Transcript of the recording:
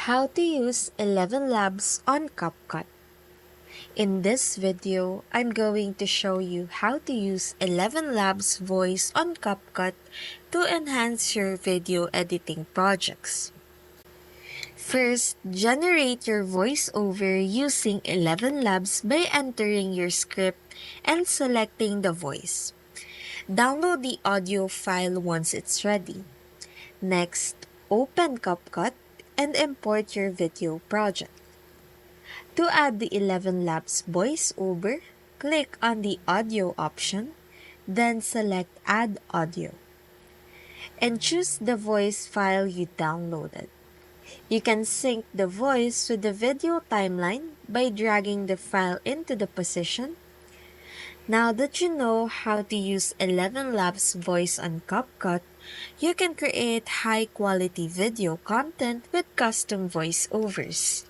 How to use ElevenLabs on Capcut. In this video, I'm going to show you how to use ElevenLabs voice on Capcut to enhance your video editing projects. First, generate your voiceover using ElevenLabs by entering your script and selecting the voice. Download the audio file once it's ready. Next, open Capcut and import your video project. To add the ElevenLabs voiceover, click on the audio option, then select Add Audio, and choose the voice file you downloaded. You can sync the voice with the video timeline by dragging the file into the position. Now that you know how to use ElevenLabs voice on CapCut, you can create high-quality video content with custom voiceovers.